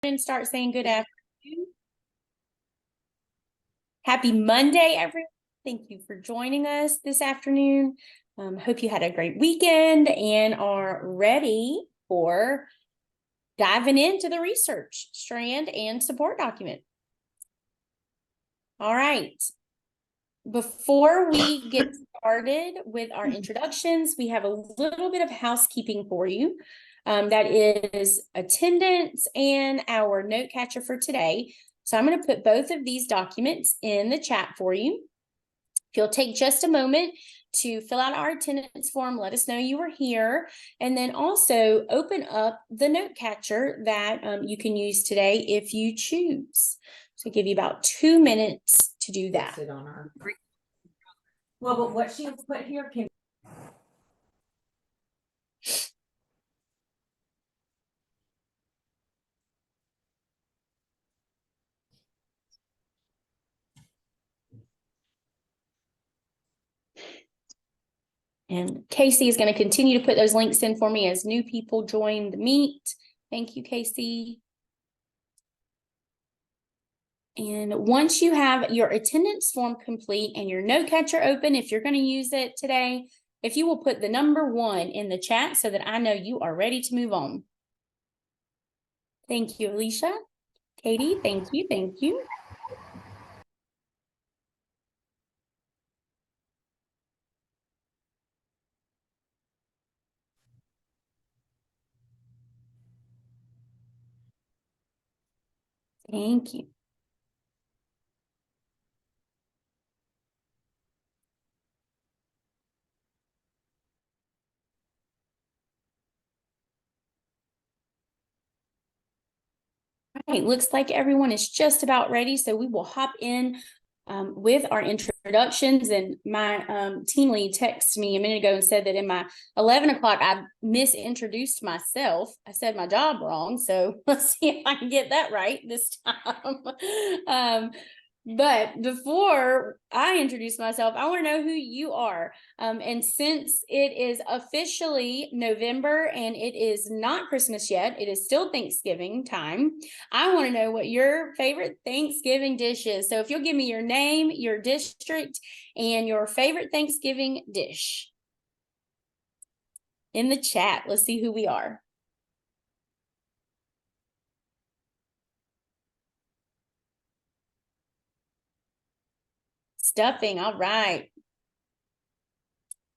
and start saying good afternoon. Happy Monday, everyone. Thank you for joining us this afternoon. Hope you had a great weekend and are ready for diving into the research strand and support document. All right. Before we get started with our introductions, we have a little bit of housekeeping for you. That is attendance and our note catcher for today. So I'm going to put both of these documents in the chat for you. If you'll take just a moment to fill out our attendance form, let us know you were here, and then also open up the note catcher that you can use today if you choose. So I'll give you about 2 minutes to do that. Sit on our... Well, but what she put here can... And Casey is going to continue to put those links in for me as new people join the meet. Thank you, Casey. And once you have your attendance form complete and your note catcher open, if you're going to use it today, if you will put the number 1 in the chat so that I know you are ready to move on. Thank you, Alicia. Katie, thank you. Thank you. Thank you. All right, looks like everyone is just about ready, so we will hop in with our introductions. And my team lead texted me a minute ago and said that in my 11 o'clock, I misintroduced myself. I said my job wrong, so let's see if I can get that right this time. But before I introduce myself, I want to know who you are. And since it is officially November and it is not Christmas yet, it is still Thanksgiving time, I want to know what your favorite Thanksgiving dish is. So if you'll give me your name, your district, and your favorite Thanksgiving dish in the chat. Let's see who we are. Stuffing, all right.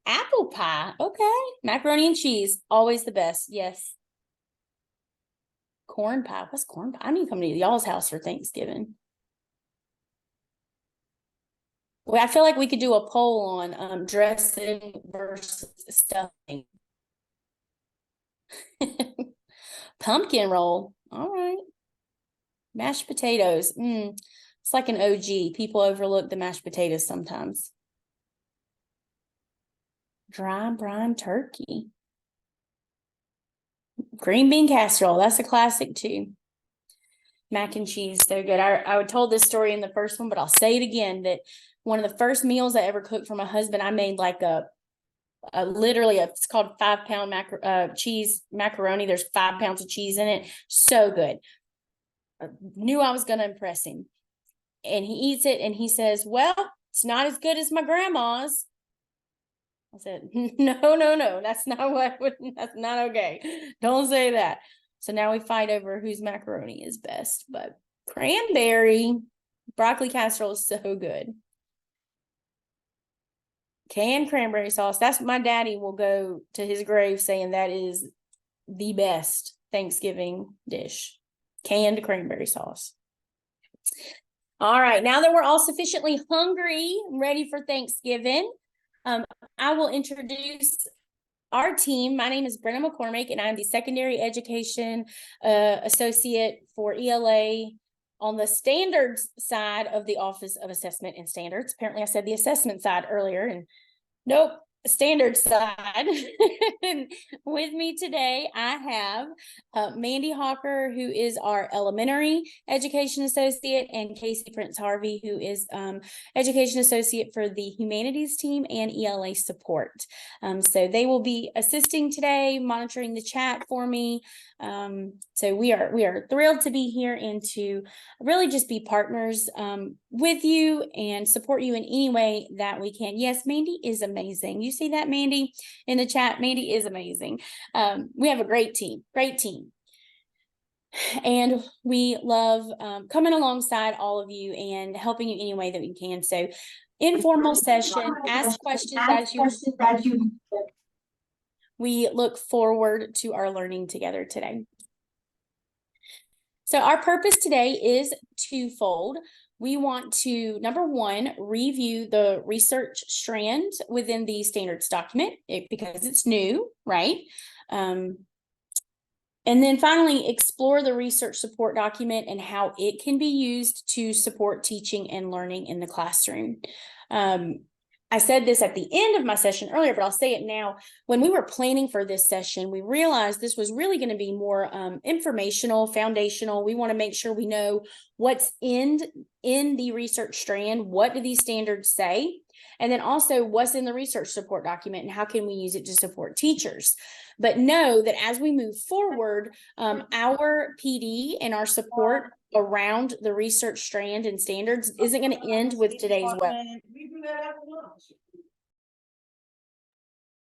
Apple pie, okay. Macaroni and cheese, always the best, yes. Corn pie, what's corn pie? I need to come to y'all's house for Thanksgiving. Well, I feel like we could do a poll on dressing versus stuffing. Pumpkin roll, all right. Mashed potatoes, it's like an OG. People overlook the mashed potatoes sometimes. Dry brine turkey. Green bean casserole, that's a classic too. Mac and cheese, so good. I told this story in the first one, but I'll say it again, that one of the first meals I ever cooked for my husband, I made like it's called 5-pound cheese macaroni. There's 5 pounds of cheese in it. So good. I knew I was going to impress him. And he eats it and he says, well, it's not as good as my grandma's. I said, no, that's not okay. Don't say that. So now we fight over whose macaroni is best, but cranberry broccoli casserole is so good. Canned cranberry sauce. That's my daddy will go to his grave saying that is the best Thanksgiving dish. Canned cranberry sauce. All right, now that we're all sufficiently hungry, ready for Thanksgiving, I will introduce our team. My name is Brenna McCormick, and I'm the Secondary Education Associate for ELA on the standards side of the Office of Assessment and Standards. Apparently, I said the assessment side earlier, and nope, standard side. And with me today, I have Mandy Hawker, who is our elementary education associate, and Casey Prince Harvey, who is education associate for the humanities team and ELA support. So they will be assisting today, monitoring the chat for me. So we are thrilled to be here and to really just be partners with you and support you in any way that we can. Yes, Mandy is amazing. You see that, Mandy, in the chat? Mandy is amazing. We have a great team. And we love coming alongside all of you and helping you any way that we can. So informal session, ask questions as you. We look forward to our learning together today. So our purpose today is twofold. We want to, number one, review the research strand within the standards document because it's new, right? And then finally, explore the research support document and how it can be used to support teaching and learning in the classroom. I said this at the end of my session earlier, but I'll say it now. When we were planning for this session, we realized this was really going to be more informational, foundational. We want to make sure we know what's in the research strand. What do these standards say? And then also what's in the research support document and how can we use it to support teachers? But know that as we move forward, our PD and our support around the research strand and standards isn't going to end with today's web.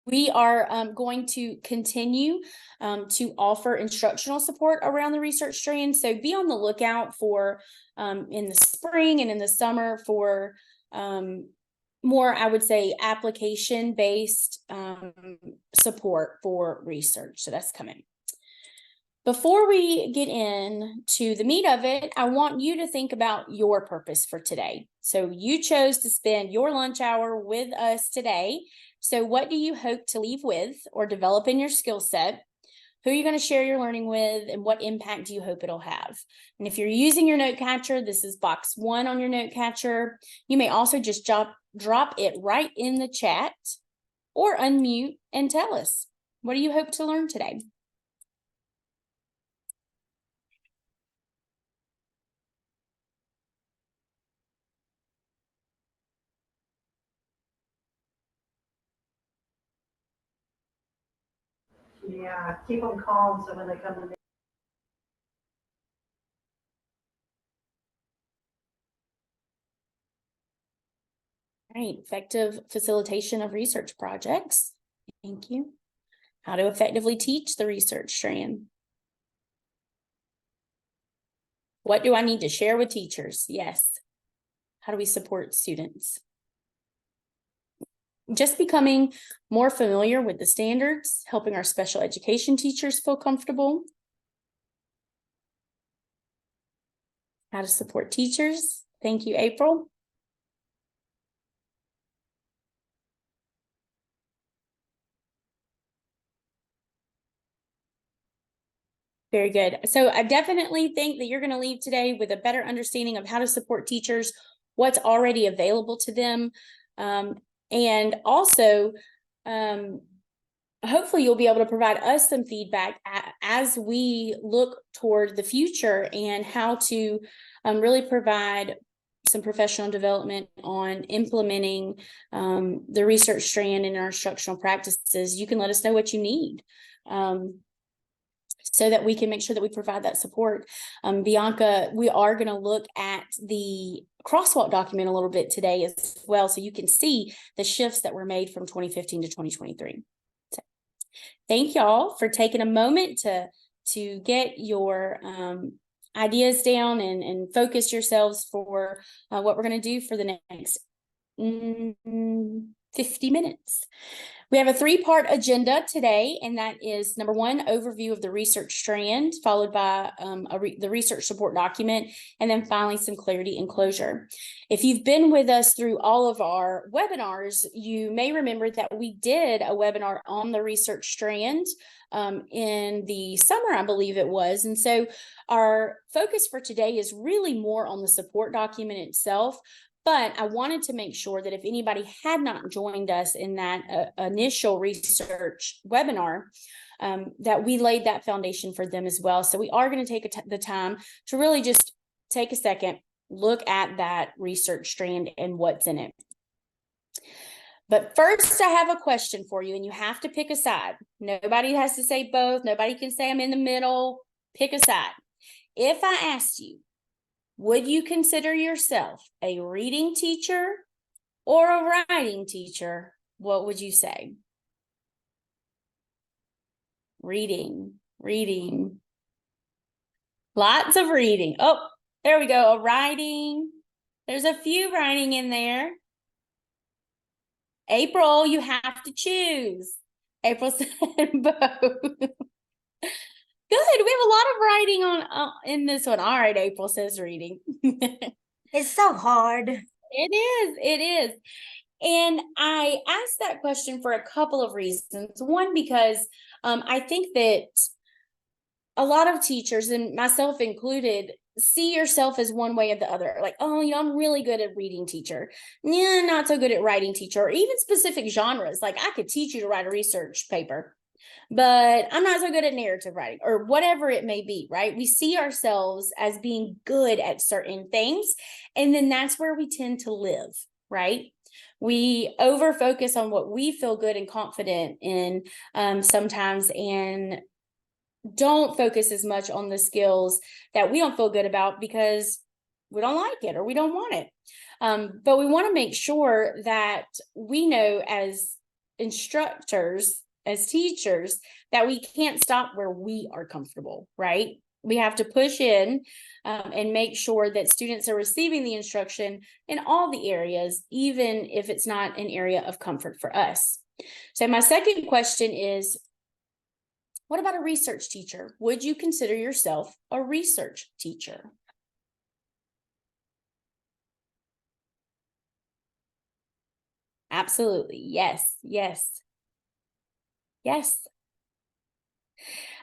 We are going to continue to offer instructional support around the research strand. So be on the lookout for in the spring and in the summer for more, I would say, application-based support for research. So that's coming. Before we get into the meat of it, I want you to think about your purpose for today. So you chose to spend your lunch hour with us today. So what do you hope to leave with or develop in your skill set? Who are you going to share your learning with, and what impact do you hope it'll have? And if you're using your note catcher, this is box 1 on your note catcher. You may also just drop it right in the chat or unmute and tell us, what do you hope to learn today? Yeah, keep them calm so when they come to me. Right, effective facilitation of research projects. Thank you. How to effectively teach the research strand. What do I need to share with teachers? Yes. How do we support students? Just becoming more familiar with the standards, helping our special education teachers feel comfortable. How to support teachers. Thank you, April. Very good. So I definitely think that you're going to leave today with a better understanding of how to support teachers, what's already available to them. And also, hopefully you'll be able to provide us some feedback as we look toward the future and how to really provide some professional development on implementing the research strand in our instructional practices. You can let us know what you need. So that we can make sure that we provide that support. Bianca, we are going to look at the crosswalk document a little bit today as well, so you can see the shifts that were made from 2015 to 2023. So, thank y'all for taking a moment to get your ideas down and focus yourselves for what we're going to do for the next 50 minutes. We have a 3-part agenda today, and that is number 1, overview of the research strand, followed by the research support document, and then finally some clarity and closure. If you've been with us through all of our webinars, you may remember that we did a webinar on the research strand in the summer, I believe it was. And so our focus for today is really more on the support document itself. But I wanted to make sure that if anybody had not joined us in that initial research webinar, that we laid that foundation for them as well. So we are going to take the time to really just take a second, look at that research strand and what's in it. But first, I have a question for you, and you have to pick a side. Nobody has to say both. Nobody can say I'm in the middle. Pick a side. If I asked you, would you consider yourself a reading teacher or a writing teacher? What would you say? Reading. Lots of reading. Oh, there we go. A writing. There's a few writing in there. April, you have to choose. April said both. Good. We have a lot of writing on in this one. All right, April says reading. It's so hard. It is. And I asked that question for a couple of reasons. One, because I think that a lot of teachers, and myself included, see yourself as one way or the other. Like, oh, I'm really good at reading teacher. Yeah, not so good at writing teacher, or even specific genres. Like I could teach you to write a research paper, but I'm not so good at narrative writing or whatever it may be, right? We see ourselves as being good at certain things, and then that's where we tend to live, right? We over focus on what we feel good and confident in sometimes, and don't focus as much on the skills that we don't feel good about because we don't like it or we don't want it. But we want to make sure that we know as instructors, as teachers, that we can't stop where we are comfortable, right? We have to push in and make sure that students are receiving the instruction in all the areas, even if it's not an area of comfort for us. So my second question is, what about a research teacher? Would you consider yourself a research teacher? Absolutely. Yes.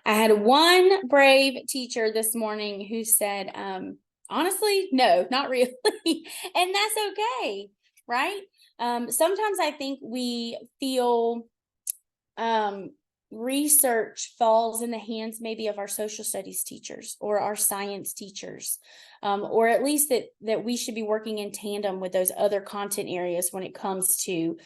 I had one brave teacher this morning who said, honestly, no, not really. And that's okay, right? Sometimes I think we feel research falls in the hands maybe of our social studies teachers or our science teachers, or at least that we should be working in tandem with those other content areas when it comes to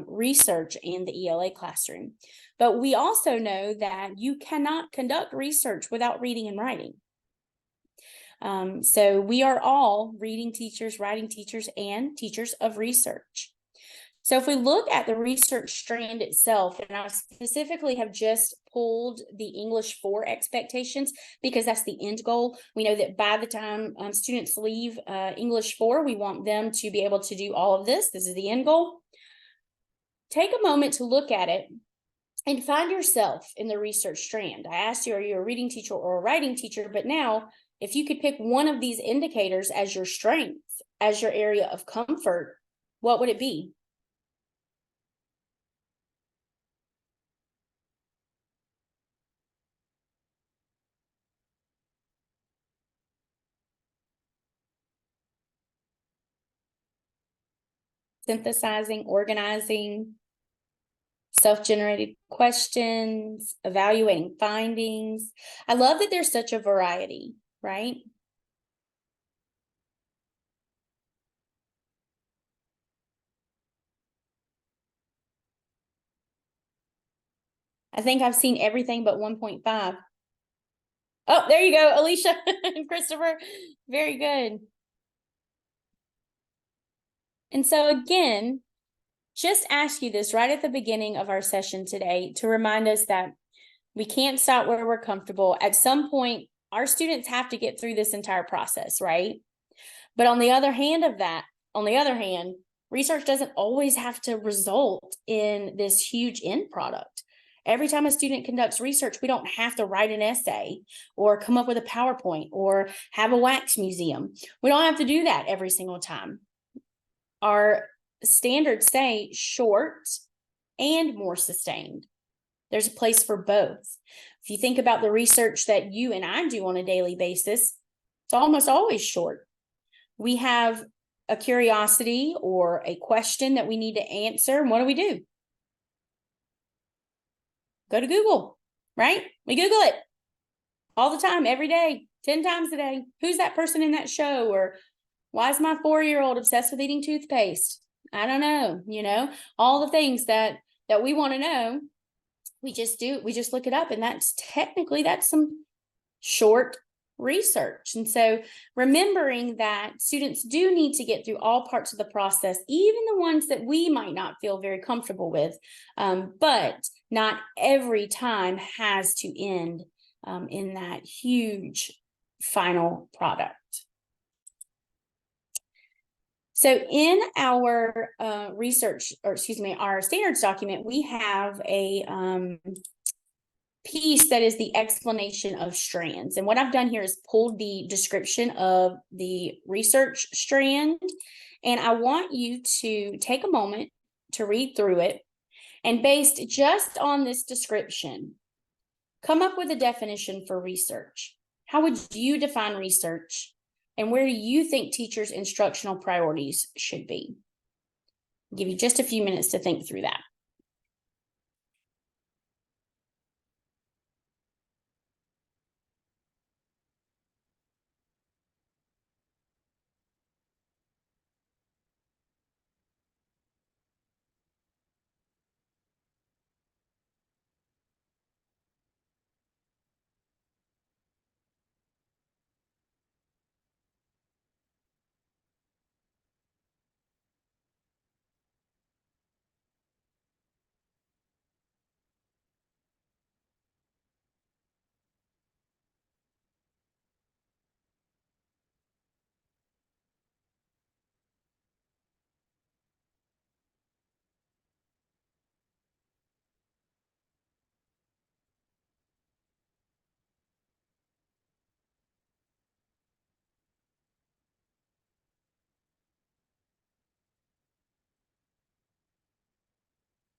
research and the ELA classroom. But we also know that you cannot conduct research without reading and writing. So we are all reading teachers, writing teachers, and teachers of research. So if we look at the research strand itself, and I specifically have just pulled the English 4 expectations because that's the end goal. We know that by the time students leave English 4, we want them to be able to do all of this. This is the end goal. Take a moment to look at it and find yourself in the research strand. I asked you, are you a reading teacher or a writing teacher? But now, if you could pick one of these indicators as your strength, as your area of comfort, what would it be? Synthesizing, organizing, self-generated questions, evaluating findings. I love that there's such a variety, right? I think I've seen everything but 1.5. Oh, there you go, Alicia and Christopher. Very good. And so again, just ask you this right at the beginning of our session today to remind us that we can't stop where we're comfortable. At some point, our students have to get through this entire process, right? But on the other hand, research doesn't always have to result in this huge end product. Every time a student conducts research, we don't have to write an essay or come up with a PowerPoint or have a wax museum. We don't have to do that every single time. Our standards say short and more sustained. There's a place for both. If you think about the research that you and I do on a daily basis, it's almost always short. We have a curiosity or a question that we need to answer, what do? Go to Google, right? We Google it all the time, every day, 10 times a day. Who's that person in that show? Or why is my 4-year-old obsessed with eating toothpaste? I don't know, all the things that we want to know. We just look it up, and that's some short research. And so remembering that students do need to get through all parts of the process, even the ones that we might not feel very comfortable with, but not every time has to end in that huge final product. So in our our standards document, we have a piece that is the explanation of strands. And what I've done here is pulled the description of the research strand. And I want you to take a moment to read through it. And based just on this description, come up with a definition for research. How would you define research? And where do you think teachers' instructional priorities should be? I'll give you just a few minutes to think through that.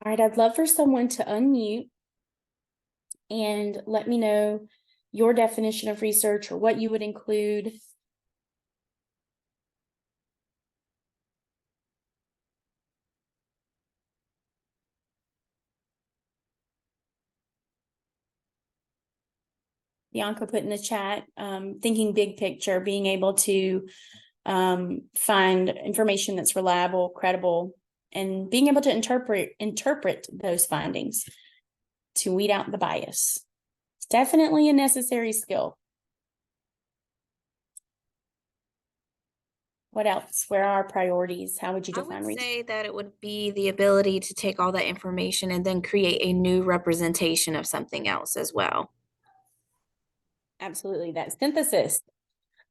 All right, I'd love for someone to unmute and let me know your definition of research or what you would include. Bianca put in the chat, thinking big picture, being able to find information that's reliable, credible, and being able to interpret those findings to weed out the bias. It's definitely a necessary skill. What else? Where are our priorities? How would you define I would research? say that it would be the ability to take all that information and then create a new representation of something else as well. Absolutely, that synthesis,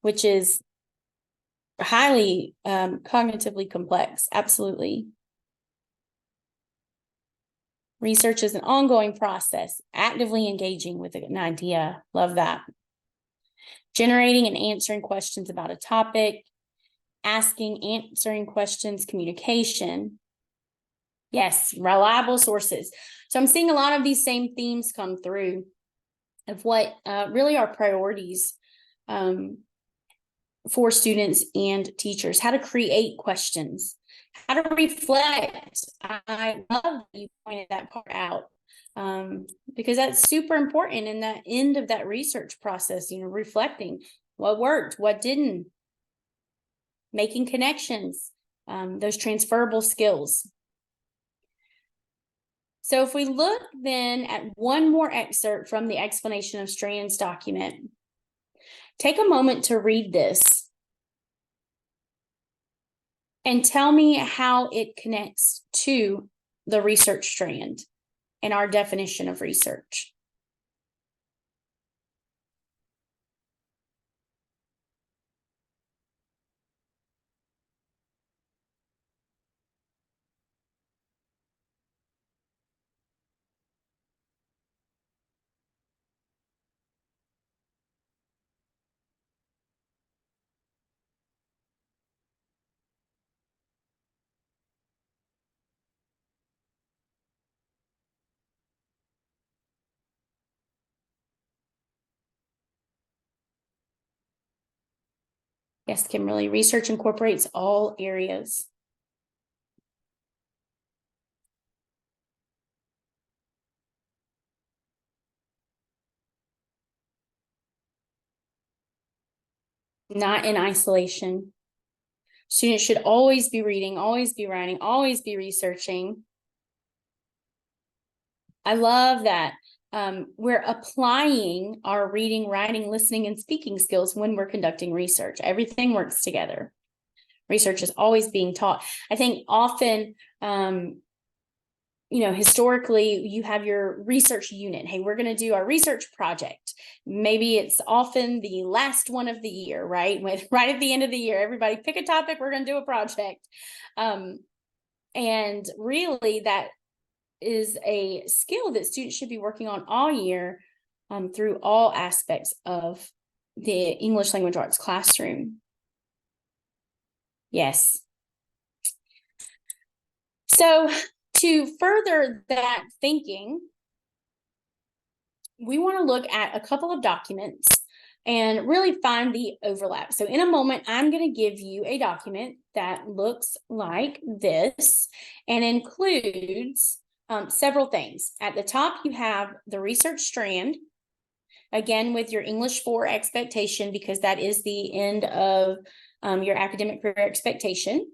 which is highly cognitively complex. Absolutely. Research is an ongoing process, actively engaging with an idea. Love that. Generating and answering questions about a topic, answering questions, communication. Yes, reliable sources. So I'm seeing a lot of these same themes come through of what really are priorities for students and teachers. How to create questions, how to reflect. I love that you pointed that part out because that's super important in that end of that research process, reflecting what worked, what didn't, making connections, those transferable skills. So if we look then at one more excerpt from the explanation of strands document, take a moment to read this and tell me how it connects to the research strand and our definition of research. Yes, Kimberly, research incorporates all areas. Not in isolation. Students should always be reading, always be writing, always be researching. I love that. We're applying our reading, writing, listening, and speaking skills when we're conducting research. Everything works together. Research is always being taught. I think often, historically, you have your research unit. Hey, we're going to do our research project. Maybe it's often the last one of the year, right? Right at the end of the year, everybody pick a topic, we're going to do a project. And really, that is a skill that students should be working on all year through all aspects of the English language arts classroom. Yes. So to further that thinking, we want to look at a couple of documents and really find the overlap. So in a moment, I'm going to give you a document that looks like this and includes several things. At the top, you have the research strand, again, with your English 4 expectation, because that is the end of your academic career expectation.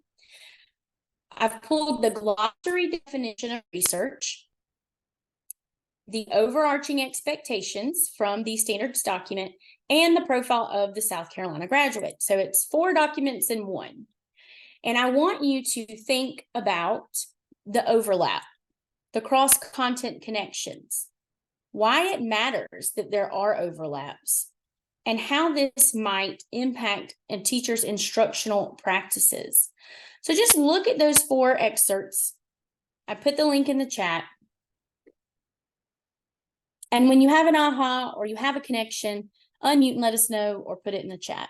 I've pulled the glossary definition of research, the overarching expectations from the standards document, and the profile of the South Carolina graduate. So it's 4 documents in one. And I want you to think about the overlap, the cross-content connections, why it matters that there are overlaps, and how this might impact a teacher's instructional practices. So just look at those 4 excerpts. I put the link in the chat. And when you have an aha or you have a connection, unmute and let us know or put it in the chat.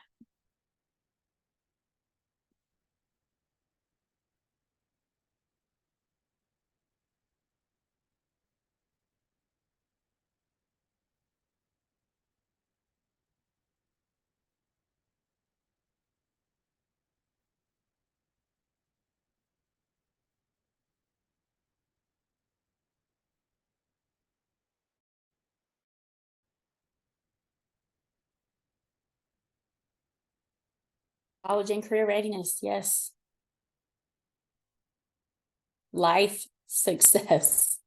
College and career readiness, yes. Life success.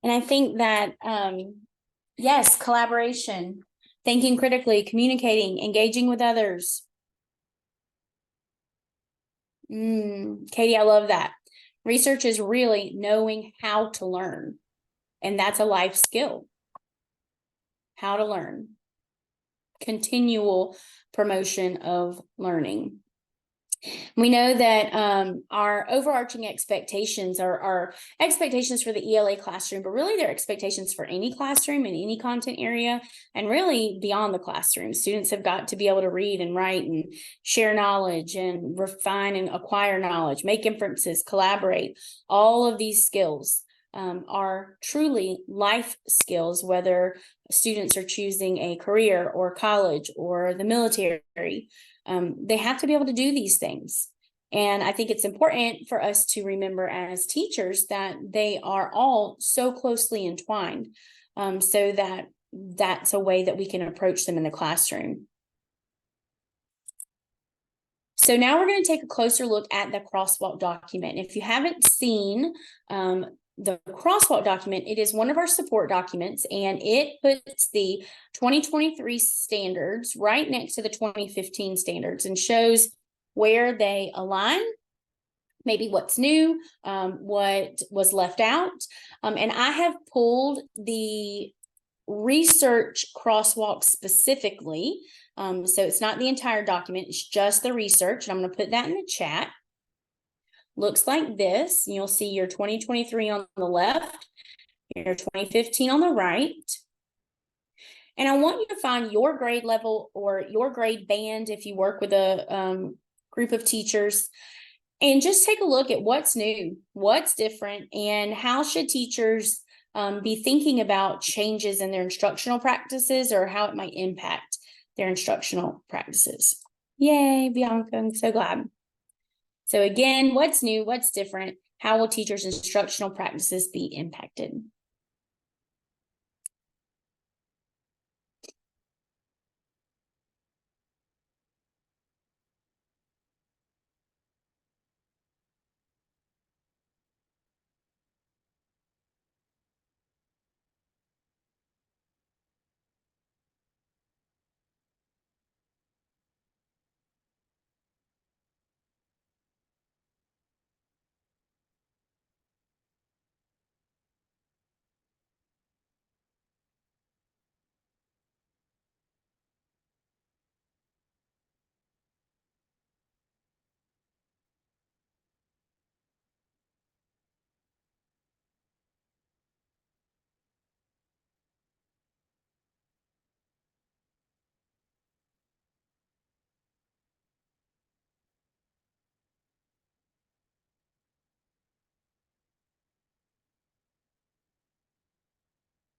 And I think that, yes, collaboration, thinking critically, communicating, engaging with others. Katie, I love that. Research is really knowing how to learn. And that's a life skill. How to learn. Continual promotion of learning. We know that our overarching expectations are expectations for the ELA classroom, but really they're expectations for any classroom in any content area, and really beyond the classroom. Students have got to be able to read and write and share knowledge and refine and acquire knowledge, make inferences, collaborate. All of these skills are truly life skills, whether students are choosing a career or college or the military. They have to be able to do these things. And I think it's important for us to remember as teachers that they are all so closely entwined, so that that's a way that we can approach them in the classroom. So now we're going to take a closer look at the crosswalk document. If you haven't seen the crosswalk document, it is one of our support documents, and it puts the 2023 standards right next to the 2015 standards and shows where they align, maybe what's new, what was left out. And I have pulled the research crosswalk specifically. So it's not the entire document, it's just the research. And I'm going to put that in the chat. Looks like this. You'll see your 2023 on the left, your 2015 on the right. And I want you to find your grade level or your grade band if you work with a group of teachers, and just take a look at what's new, what's different, and how should teachers be thinking about changes in their instructional practices or how it might impact their instructional practices. Yay, Bianca, I'm so glad. So again, what's new, what's different, how will teachers' instructional practices be impacted?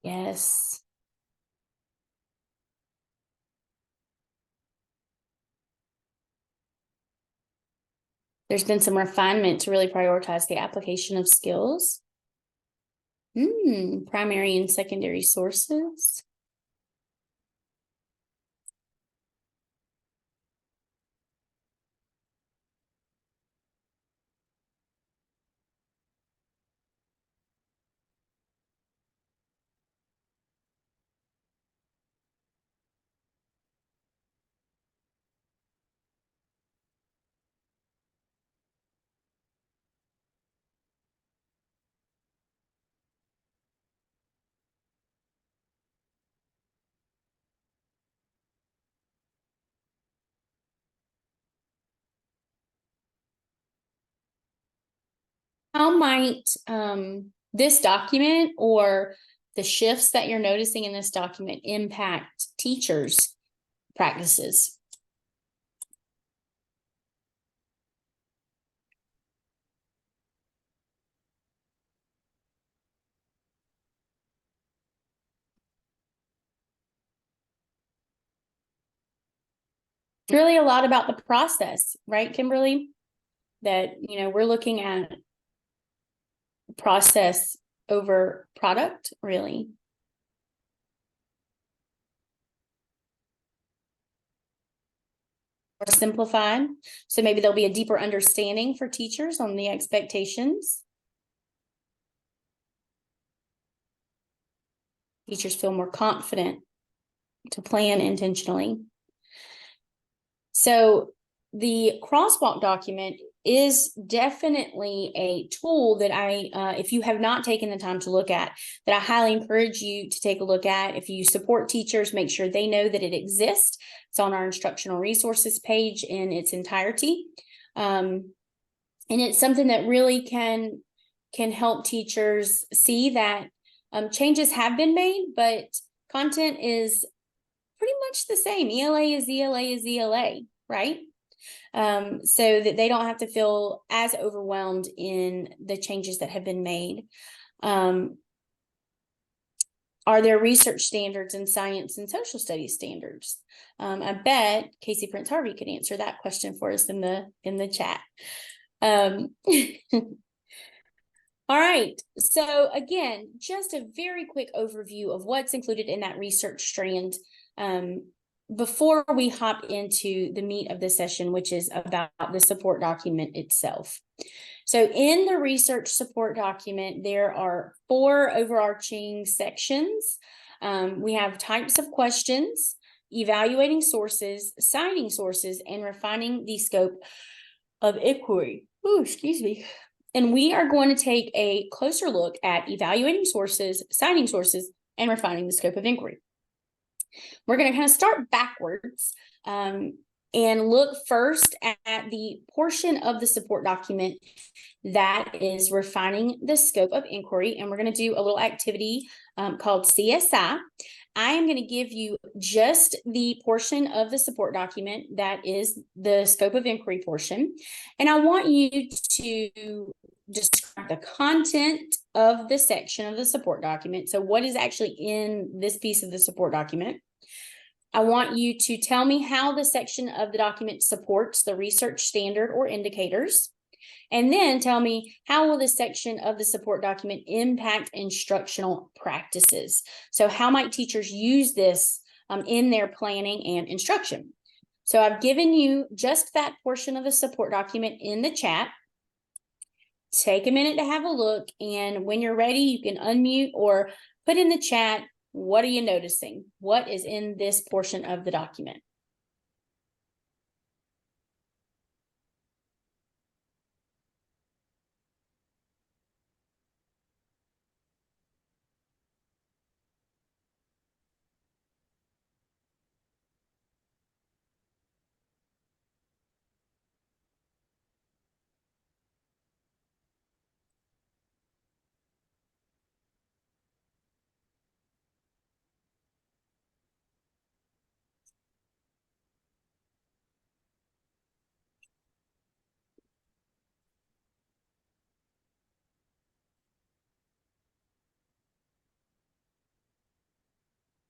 Yes. There's been some refinement to really prioritize the application of skills. Primary and secondary sources. How might this document or the shifts that you're noticing in this document impact teachers' practices? It's really a lot about the process, right, Kimberly? That, we're looking at process over product, really. Or simplified. So maybe there'll be a deeper understanding for teachers on the expectations. Teachers feel more confident to plan intentionally. So the crosswalk document is definitely a tool that if you have not taken the time to look at, that I highly encourage you to take a look at. If you support teachers, make sure they know that it exists. It's on our instructional resources page in its entirety. And it's something that really can help teachers see that changes have been made, but content is pretty much the same. ELA is ELA is ELA, right? So that they don't have to feel as overwhelmed in the changes that have been made. Are there research standards in science and social studies standards? I bet Casey Prince Harvey could answer that question for us in the chat. All right, so again, just a very quick overview of what's included in that research strand before we hop into the meat of the session, which is about the support document itself. So in the research support document, there are 4 overarching sections. We have types of questions, evaluating sources, citing sources, and refining the scope of inquiry. Ooh, excuse me. And we are going to take a closer look at evaluating sources, citing sources, and refining the scope of inquiry. We're going to kind of start backwards and look first at the portion of the support document that is refining the scope of inquiry. And we're going to do a little activity called CSI. I am going to give you just the portion of the support document that is the scope of inquiry portion. And I want you to describe the content of the section of the support document. So what is actually in this piece of the support document? I want you to tell me how the section of the document supports the research standard or indicators. And then tell me, how will this section of the support document impact instructional practices? So how might teachers use this in their planning and instruction? So I've given you just that portion of the support document in the chat. Take a minute to have a look, and when you're ready, you can unmute or put in the chat, what are you noticing? What is in this portion of the document?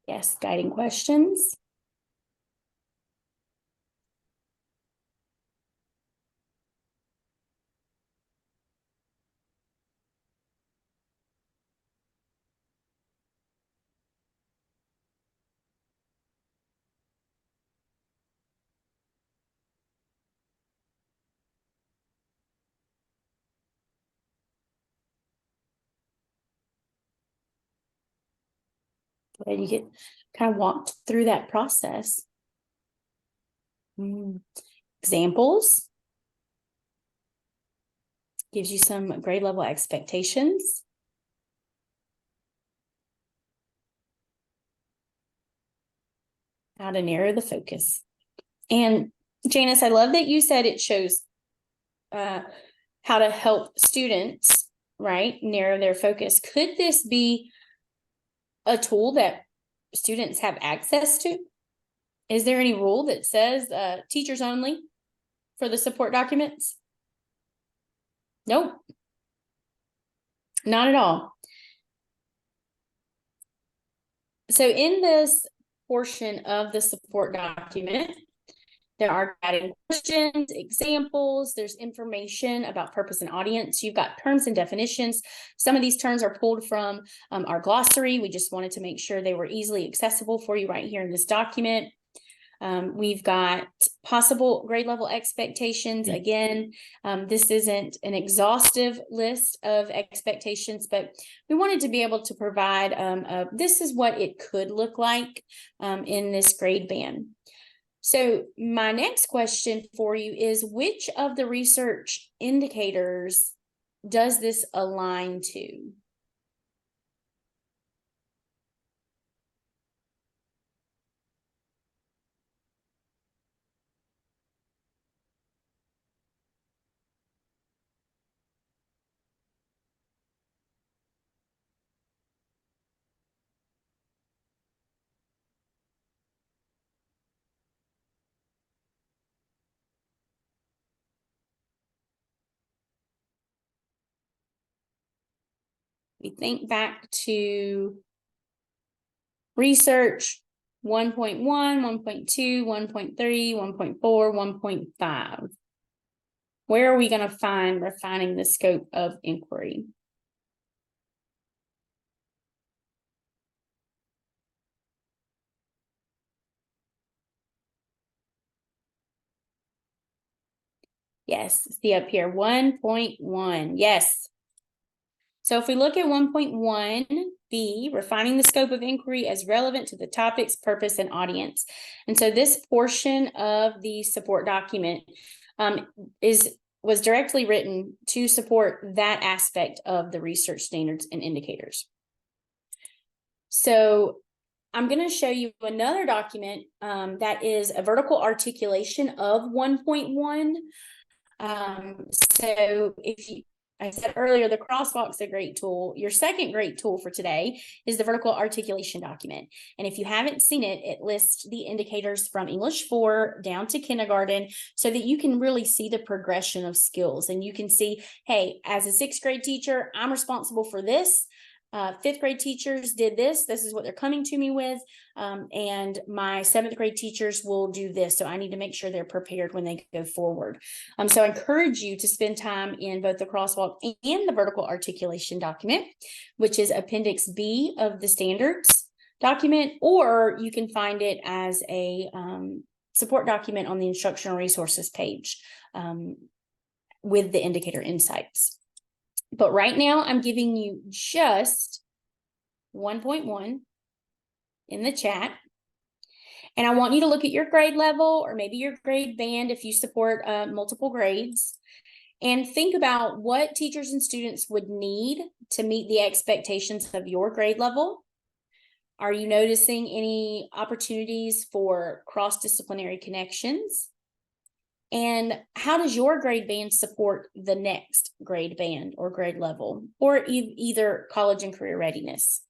Yes, guiding questions. And you get kind of walked through that process. Examples. Gives you some grade level expectations. How to narrow the focus. And Janice, I love that you said it shows how to help students, right, narrow their focus. Could this be a tool that students have access to? Is there any rule that says teachers only for the support documents? Nope. Not at all. So in this portion of the support document, there are guiding questions, examples, there's information about purpose and audience. You've got terms and definitions. Some of these terms are pulled from our glossary. We just wanted to make sure they were easily accessible for you right here in this document. We've got possible grade level expectations. Again, this isn't an exhaustive list of expectations, but we wanted to be able to provide this is what it could look like in this grade band. So my next question for you is, which of the research indicators does this align to? We think back to research 1.1, 1.2, 1.3, 1.4, 1.5. Where are we going to find refining the scope of inquiry? Yes, see up here, 1.1. Yes. So if we look at 1.1b, refining the scope of inquiry as relevant to the topic's purpose and audience. And so this portion of the support document was directly written to support that aspect of the research standards and indicators. So I'm going to show you another document that is a vertical articulation of 1.1. So I said earlier, the crosswalk's a great tool. Your second great tool for today is the vertical articulation document. And if you haven't seen it, it lists the indicators from English 4 down to kindergarten so that you can really see the progression of skills. And you can see, hey, as a 6th grade teacher, I'm responsible for this. 5th grade teachers did this. This is what they're coming to me with. And my 7th grade teachers will do this. So I need to make sure they're prepared when they go forward. So I encourage you to spend time in both the crosswalk and the vertical articulation document, which is Appendix B of the standards document, or you can find it as a support document on the instructional resources page with the indicator insights. But right now I'm giving you just 1.1 in the chat. And I want you to look at your grade level or maybe your grade band if you support multiple grades, and think about what teachers and students would need to meet the expectations of your grade level. Are you noticing any opportunities for cross-disciplinary connections? And how does your grade band support the next grade band or grade level, or either college and career readiness?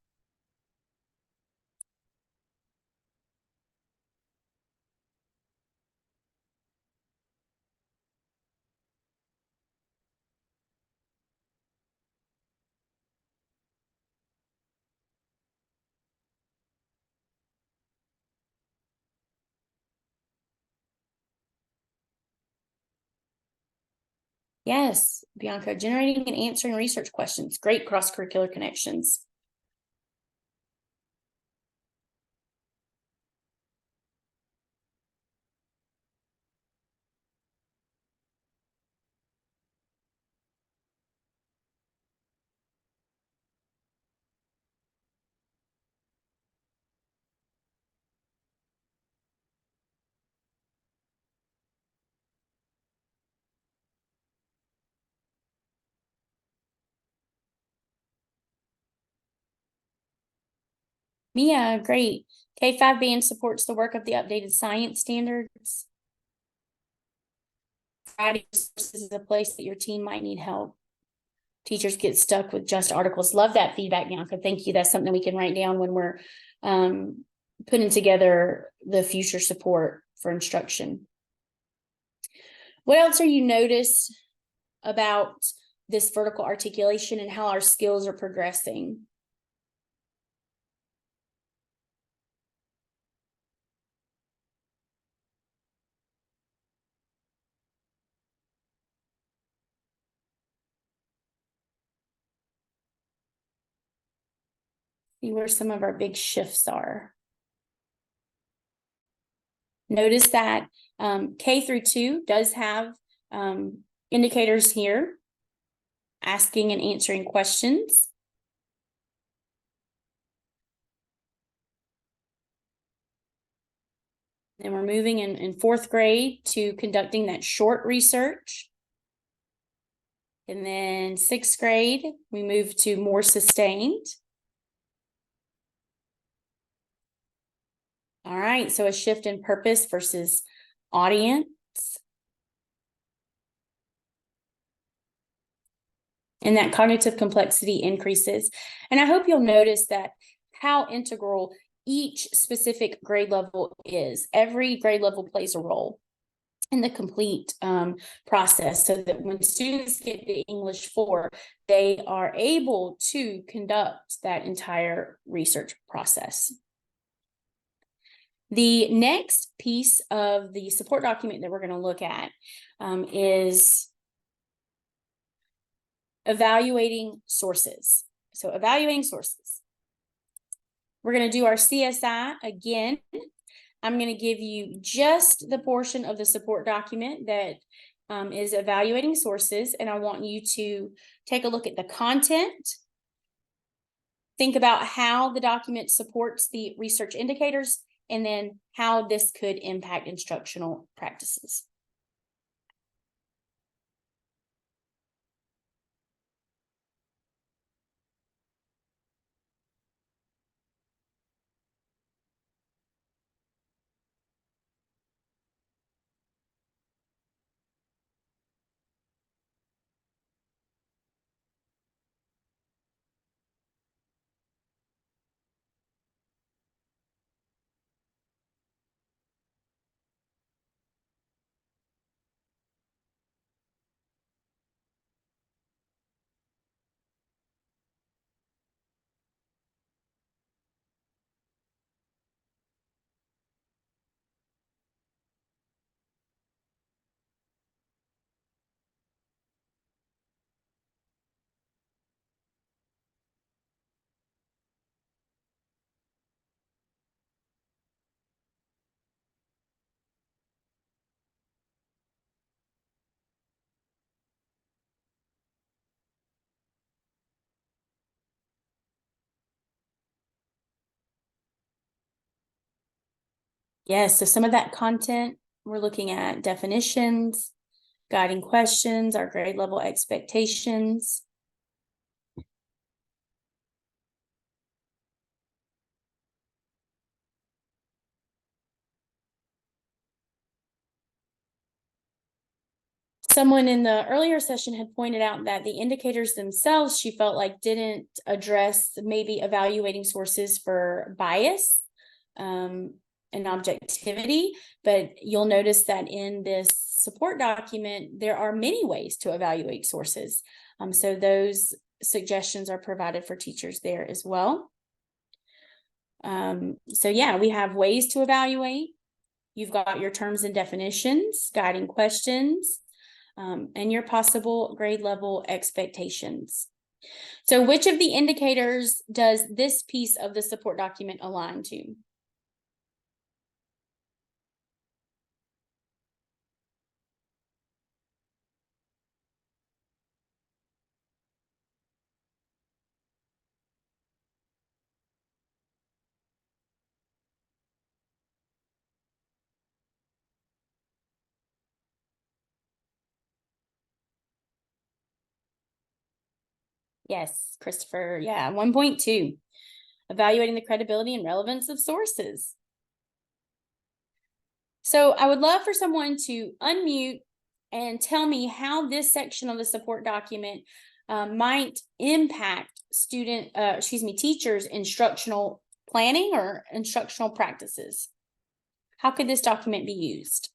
Yes, Bianca, generating and answering research questions. Great cross-curricular connections. Mia, great. K-5 band supports the work of the updated science standards. Friday resources is a place that your team might need help. Teachers get stuck with just articles. Love that feedback, Bianca. Thank you. That's something we can write down when we're putting together the future support for instruction. What else are you noticed about this vertical articulation and how our skills are progressing? See where some of our big shifts are. Notice that K through 2 does have indicators here, asking and answering questions. Then we're moving in 4th grade to conducting that short research. And then 6th grade, we move to more sustained. All right, so a shift in purpose versus audience. And that cognitive complexity increases. And I hope you'll notice that how integral each specific grade level is. Every grade level plays a role in the complete process, so that when students get to English 4, they are able to conduct that entire research process. The next piece of the support document that we're going to look at is evaluating sources. So evaluating sources. We're going to do our CSI again. I'm going to give you just the portion of the support document that is evaluating sources, and I want you to take a look at the content. Think about how the document supports the research indicators, and then how this could impact instructional practices. Yes, so some of that content, we're looking at definitions, guiding questions, our grade level expectations. Someone in the earlier session had pointed out that the indicators themselves, she felt like didn't address maybe evaluating sources for bias and objectivity, but you'll notice that in this support document, there are many ways to evaluate sources. So those suggestions are provided for teachers there as well. So yeah, we have ways to evaluate. You've got your terms and definitions, guiding questions, and your possible grade level expectations. So which of the indicators does this piece of the support document align to? Yes, Christopher. Yeah, 1.2. Evaluating the credibility and relevance of sources. So I would love for someone to unmute and tell me how this section of the support document might impact teachers' instructional planning or instructional practices. How could this document be used?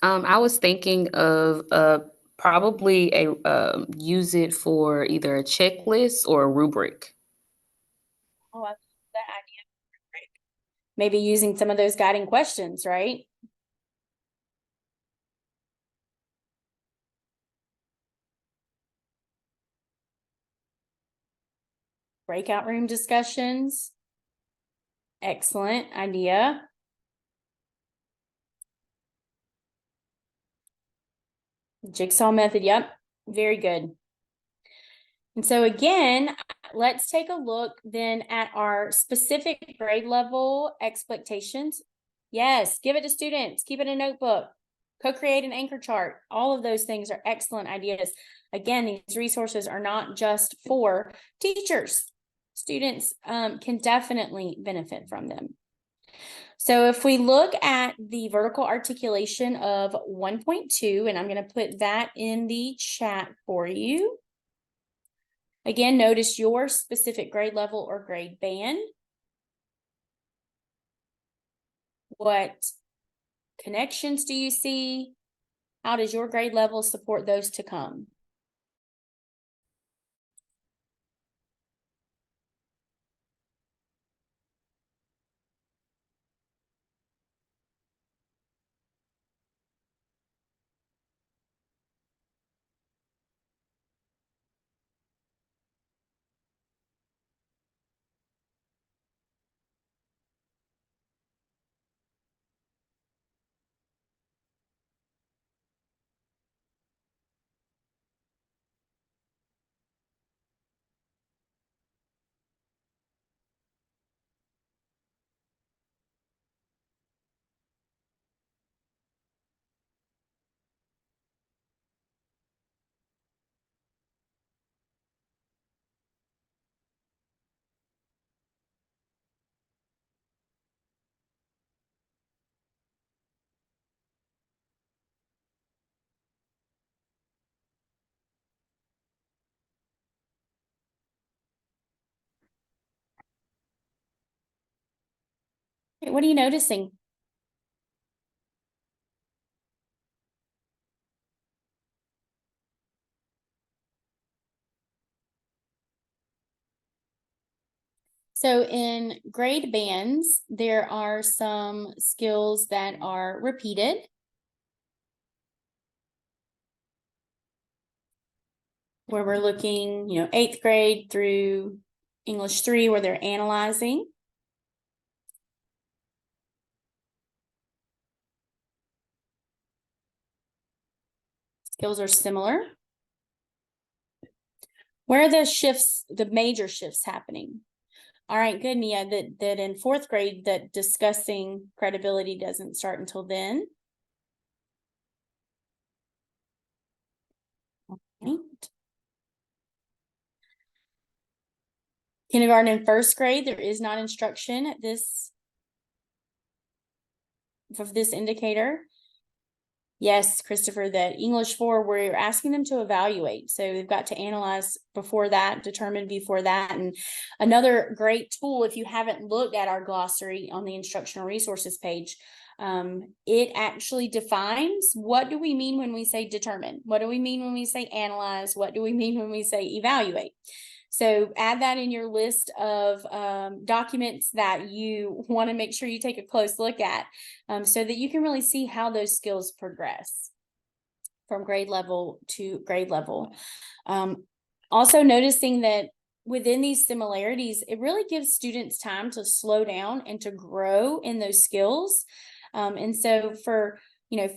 I was thinking of probably use it for either a checklist or a rubric. Oh, I love that idea. Maybe using some of those guiding questions, right? Breakout room discussions. Excellent idea. Jigsaw method. Yep. Very good. And so again, let's take a look then at our specific grade level expectations. Yes, give it to students, keep it in a notebook, co-create an anchor chart. All of those things are excellent ideas. Again, these resources are not just for teachers. Students can definitely benefit from them. So if we look at the vertical articulation of 1.2, and I'm going to put that in the chat for you. Again, notice your specific grade level or grade band. What connections do you see? How does your grade level support those to come? What are you noticing? So in grade bands, there are some skills that are repeated. Where we're looking, 8th grade through English 3, where they're analyzing. Skills are similar. Where are the shifts, the major shifts happening? All right, good, Nia, that in fourth grade, that discussing credibility doesn't start until then. Right. Kindergarten and first grade, there is not instruction at this for this indicator. Yes, Christopher, that English 4, we're asking them to evaluate. So they've got to analyze before that, determine before that. And another great tool, if you haven't looked at our glossary on the instructional resources page, it actually defines what do we mean when we say determine? What do we mean when we say analyze? What do we mean when we say evaluate? So add that in your list of documents that you want to make sure you take a close look at, so that you can really see how those skills progress from grade level to grade level. Also noticing that within these similarities, it really gives students time to slow down and to grow in those skills. And so for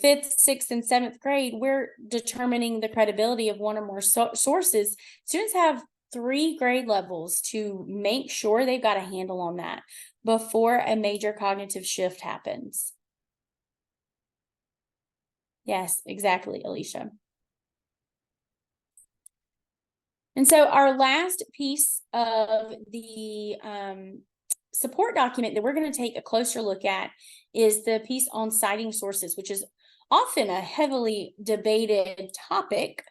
fifth, sixth, and seventh grade, we're determining the credibility of one or more sources. Students have 3 grade levels to make sure they've got a handle on that before a major cognitive shift happens. Yes, exactly, Alicia. And so our last piece of the support document that we're going to take a closer look at is the piece on citing sources, which is often a heavily debated topic.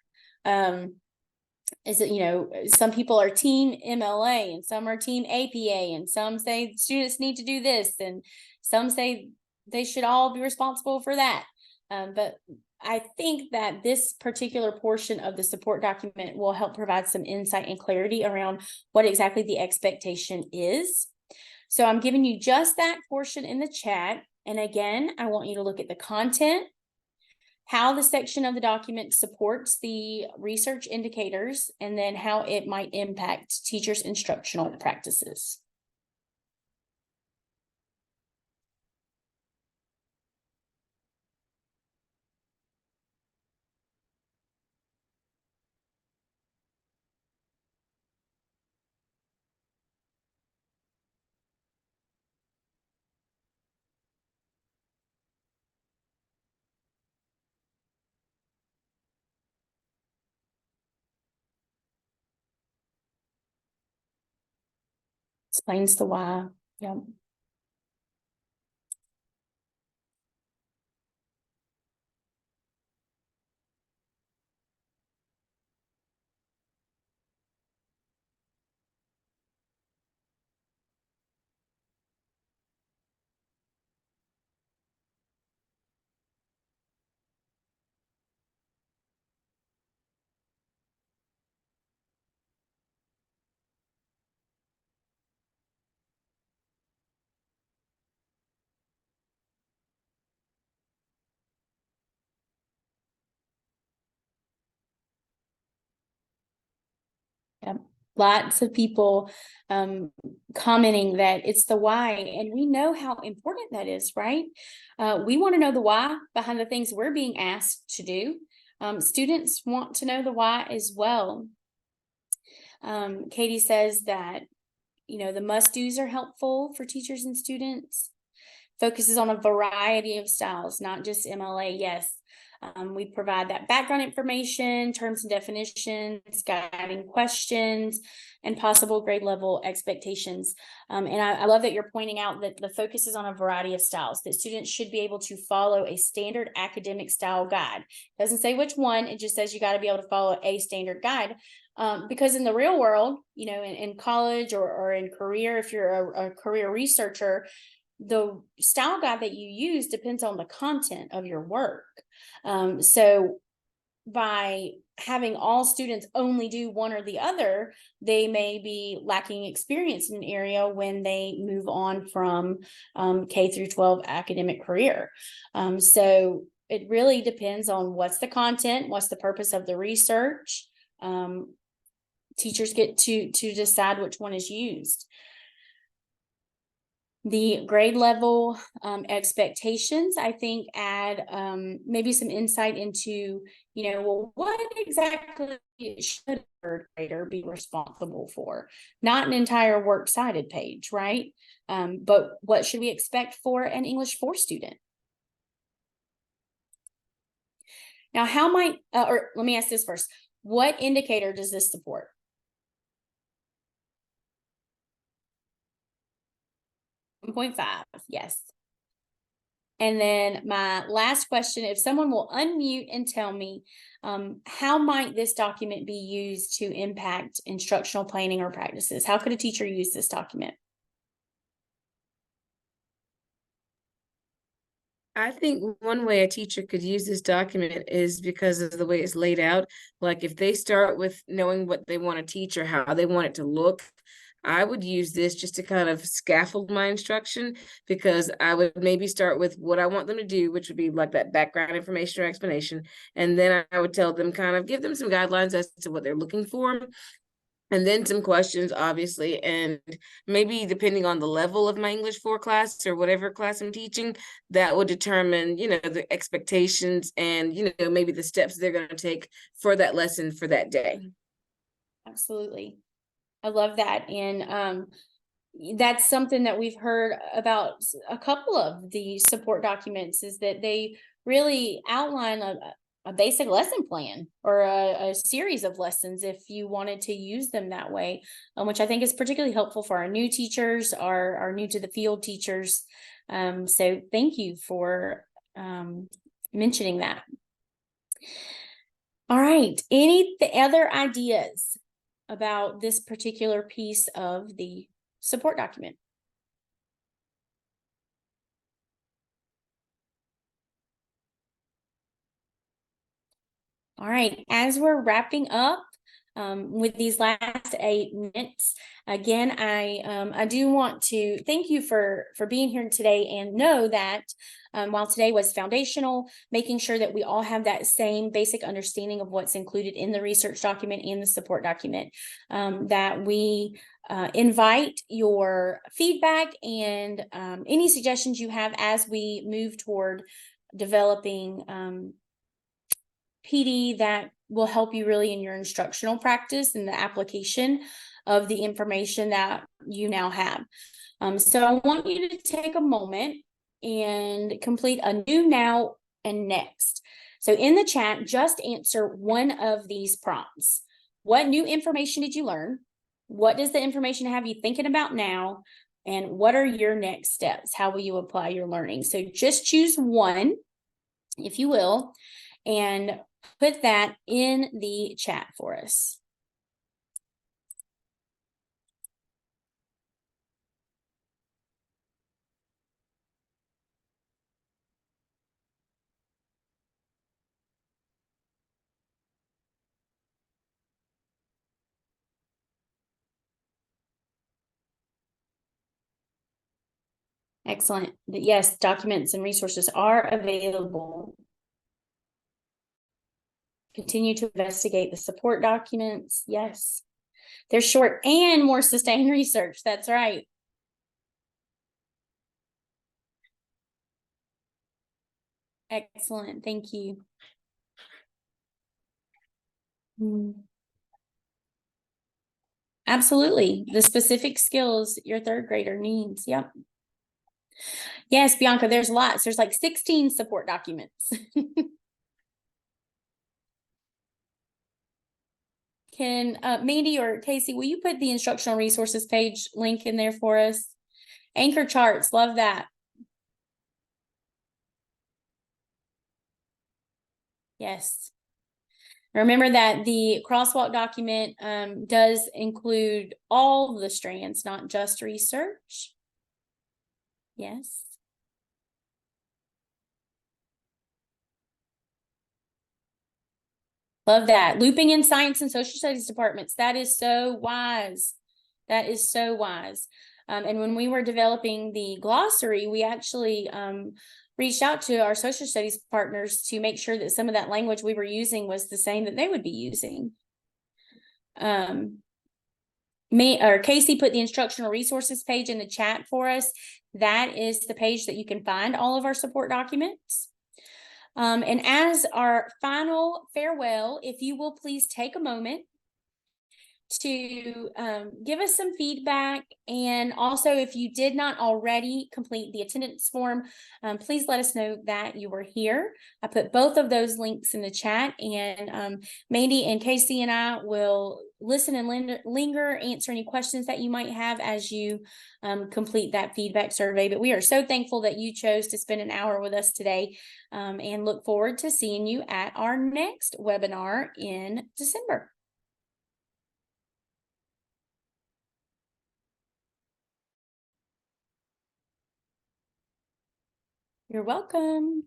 Is it, some people are team MLA and some are team APA, and some say students need to do this, and some say they should all be responsible for that. But I think that this particular portion of the support document will help provide some insight and clarity around what exactly the expectation is. So I'm giving you just that portion in the chat. And again, I want you to look at the content, how the section of the document supports the research indicators, and then how it might impact teachers' instructional practices. Explains the why. Yeah. Yep. Lots of people commenting that it's the why, and we know how important that is, right? We want to know the why behind the things we're being asked to do. Students want to know the why as well. Katie says that, the must-dos are helpful for teachers and students. Focuses on a variety of styles, not just MLA. Yes. We provide that background information, terms and definitions, guiding questions, and possible grade level expectations. And I love that you're pointing out that the focus is on a variety of styles, that students should be able to follow a standard academic style guide. It doesn't say which one, it just says you got to be able to follow a standard guide. Because in the real world, in college or in career, if you're a career researcher, the style guide that you use depends on the content of your work. So by having all students only do one or the other, they may be lacking experience in an area when they move on from K through 12 academic career. So it really depends on what's the content, what's the purpose of the research. Teachers get to decide which one is used. The grade level expectations, I think, add maybe some insight into, well, what exactly should a third grader be responsible for? Not an entire works cited page, right? But what should we expect for an English 4 student? Now, how might, or let me ask this first. What indicator does this support? .5, yes. And then my last question, if someone will unmute and tell me, how might this document be used to impact instructional planning or practices? How could a teacher use this document? I think one way a teacher could use this document is because of the way it's laid out. Like if they start with knowing what they want to teach or how they want it to look, I would use this just to kind of scaffold my instruction, because I would maybe start with what I want them to do, which would be like that background information or explanation. And then I would tell them, kind of give them some guidelines as to what they're looking for. And then some questions, obviously, and maybe depending on the level of my English 4 class or whatever class I'm teaching, that would determine, the expectations and, maybe the steps they're going to take for that lesson for that day. Absolutely. I love that. And that's something that we've heard about a couple of the support documents, is that they really outline a basic lesson plan or a series of lessons if you wanted to use them that way, which I think is particularly helpful for our new teachers, our new to the field teachers. So thank you for mentioning that. All right. Any other ideas about this particular piece of the support document? All right, as we're wrapping up with these last 8 minutes, again, I do want to thank you for being here today, and know that while today was foundational, making sure that we all have that same basic understanding of what's included in the research document and the support document, that we invite your feedback and any suggestions you have as we move toward developing PD that will help you really in your instructional practice and the application of the information that you now have. So I want you to take a moment and complete a new, now, and next. So in the chat, just answer one of these prompts. What new information did you learn? What does the information have you thinking about now? And what are your next steps? How will you apply your learning? So just choose one, if you will, and put that in the chat for us. Excellent. Yes, documents and resources are available. Continue to investigate the support documents. Yes. They're short and more sustained research. That's right. Excellent. Thank you. Absolutely. The specific skills your third grader needs. Yep. Yes, Bianca, there's lots. There's like 16 support documents. Can Mandy or Casey, will you put the instructional resources page link in there for us? Anchor charts, love that. Yes. Remember that the crosswalk document does include all the strands, not just research. Yes. Love that. Looping in science and social studies departments. That is so wise. That is so wise. And when we were developing the glossary, we actually reached out to our social studies partners to make sure that some of that language we were using was the same that they would be using. Casey put the instructional resources page in the chat for us. that is the page that you can find all of our support documents. And as our final farewell, if you will please take a moment to give us some feedback. And also, if you did not already complete the attendance form, please let us know that you were here. I put both of those links in the chat, and Mandy and Casey and I will listen and linger, answer any questions that you might have as you complete that feedback survey. But we are so thankful that you chose to spend an hour with us today, and look forward to seeing you at our next webinar in December. You're welcome.